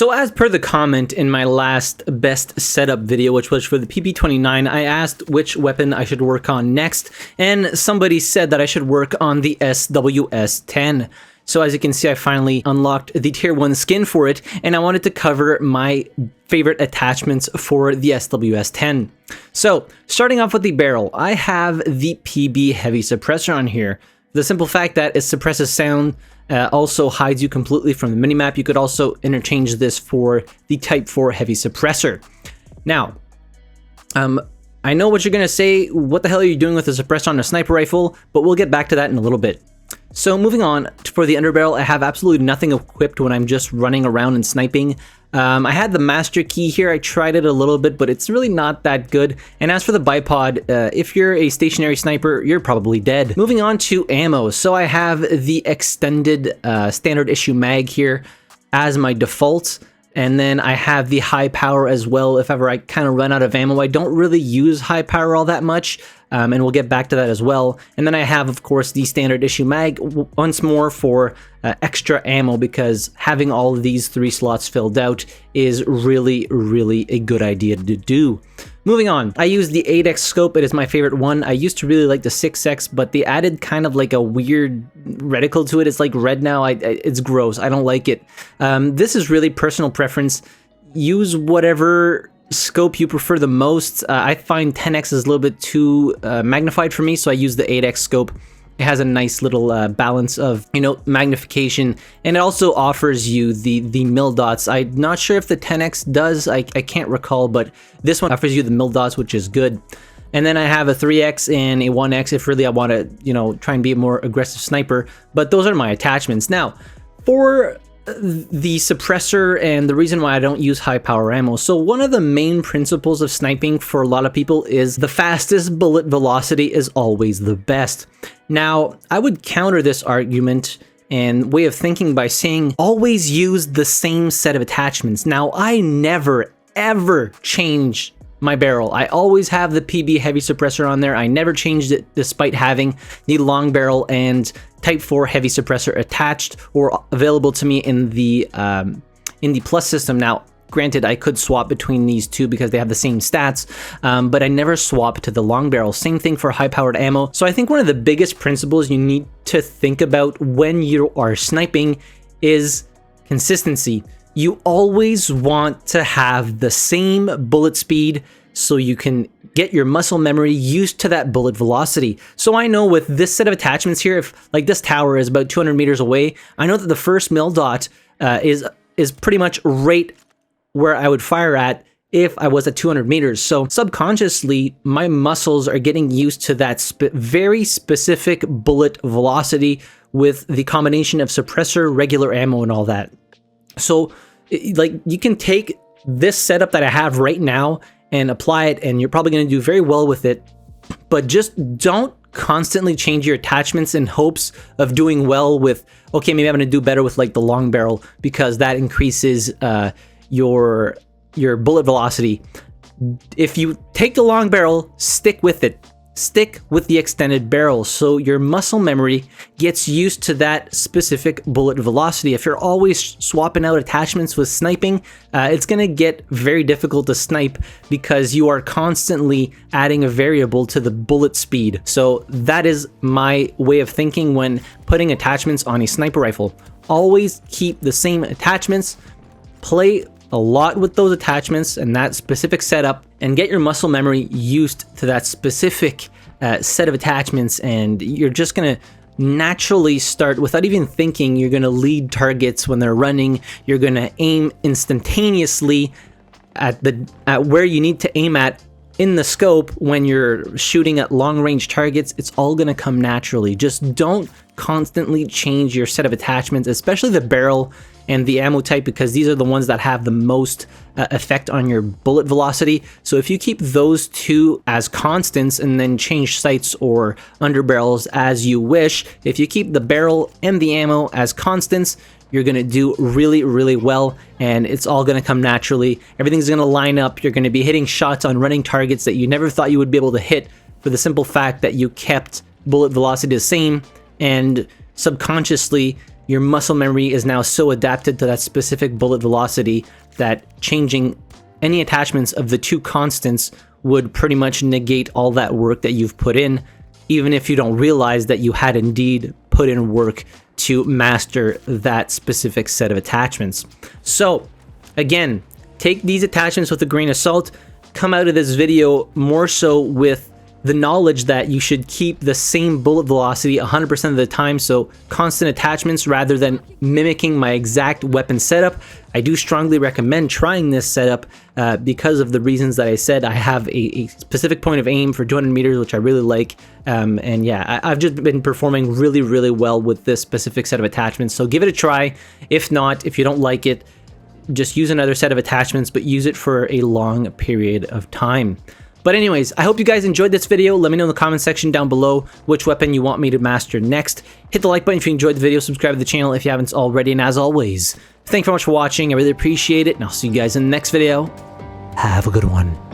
So as per the comment in my last best setup video, which was for the PP29, I asked which weapon I should work on next, and somebody said that I should work on the SWS-10. So as you can see, I finally unlocked the tier 1 skin for it, and I wanted to cover my favorite attachments for the SWS-10. So starting off with the barrel, I have the PB heavy suppressor on here. The simple fact that it suppresses sound, also hides you completely from the minimap. You could also interchange this for the Type 4 heavy suppressor. Now, I know what you're gonna say, what the hell are you doing with a suppressor on a sniper rifle, but we'll get back to that in a little bit. So moving on, for the underbarrel, I have absolutely nothing equipped when I'm just running around and sniping. I had the master key here. I tried it a little bit, but it's really not that good. And as for the bipod, if you're a stationary sniper, you're probably dead. Moving on to ammo. So I have the extended standard issue mag here as my default. And then I have the high power as well. If ever I kind of run out of ammo, I don't really use high power all that much. And we'll get back to that as well. And then I have, of course, the standard issue mag once more for extra ammo, because having all of these 3 slots filled out is really, really a good idea to do. Moving on, I use the 8x scope. It is my favorite one. I used to really like the 6x, but they added kind of like a weird reticle to it. It's like red now. It's gross. I don't like it. This is really personal preference. Use whatever scope you prefer the most. I find 10x is a little bit too magnified for me, so I use the 8x scope. It has a nice little balance of, magnification, and it also offers you the mil dots. I'm not sure if the 10x does, I can't recall, but this one offers you the mil dots, which is good. And then I have a 3x and a 1x if really I want to, try and be a more aggressive sniper, but those are my attachments. Now, for the suppressor and the reason why I don't use high power ammo. So one of the main principles of sniping for a lot of people is the fastest bullet velocity is always the best. Now, I would counter this argument and way of thinking by saying always use the same set of attachments. Now, I never ever change my barrel. I always have the PB heavy suppressor on there. I never changed it despite having the long barrel and Type 4 heavy suppressor attached or available to me in the plus system. Now, granted, I could swap between these two because they have the same stats, but I never swap to the long barrel. Same thing for high-powered ammo. So I think one of the biggest principles you need to think about when you are sniping is consistency. You always want to have the same bullet speed so you can get your muscle memory used to that bullet velocity. So I know with this set of attachments here, if like this tower is about 200 meters away, I know that the first mil dot is pretty much right where I would fire at if I was at 200 meters. So subconsciously, my muscles are getting used to that very specific bullet velocity with the combination of suppressor, regular ammo, and all that. So like you can take this setup that I have right now and apply it, and you're probably going to do very well with it, but just don't constantly change your attachments in hopes of doing well with, okay, maybe I'm going to do better with like the long barrel because that increases your bullet velocity. If you take the long barrel, stick with it. Stick with the extended barrel so your muscle memory gets used to that specific bullet velocity. If you're always swapping out attachments with sniping, it's going to get very difficult to snipe because you are constantly adding a variable to the bullet speed. So that is my way of thinking when putting attachments on a sniper rifle. Always keep the same attachments, play a lot with those attachments and that specific setup, and get your muscle memory used to that specific set of attachments, and you're just gonna naturally start, without even thinking, you're gonna lead targets when they're running. You're gonna aim instantaneously at where you need to aim at in the scope when you're shooting at long range targets. It's all gonna come naturally. Just don't constantly change your set of attachments, especially the barrel and the ammo type, because these are the ones that have the most effect on your bullet velocity. So if you keep those two as constants and then change sights or underbarrels as you wish, if you keep the barrel and the ammo as constants, you're gonna do really, really well, and it's all gonna come naturally. Everything's gonna line up. You're gonna be hitting shots on running targets that you never thought you would be able to hit for the simple fact that you kept bullet velocity the same, and subconsciously your muscle memory is now so adapted to that specific bullet velocity that changing any attachments of the two constants would pretty much negate all that work that you've put in, even if you don't realize that you had indeed put in work to master that specific set of attachments. So again, take these attachments with a grain of salt. Come out of this video more so with the knowledge that you should keep the same bullet velocity 100% of the time, so constant attachments rather than mimicking my exact weapon setup. I do strongly recommend trying this setup because of the reasons that I said. I have a specific point of aim for 200 meters, which I really like, and yeah, I've just been performing really, really well with this specific set of attachments, so give it a try. If not, if you don't like it, just use another set of attachments, but use it for a long period of time. But anyways, I hope you guys enjoyed this video. Let me know in the comment section down below which weapon you want me to master next. Hit the like button if you enjoyed the video, subscribe to the channel if you haven't already, and as always, thank you very much for watching. I really appreciate it, and I'll see you guys in the next video. Have a good one.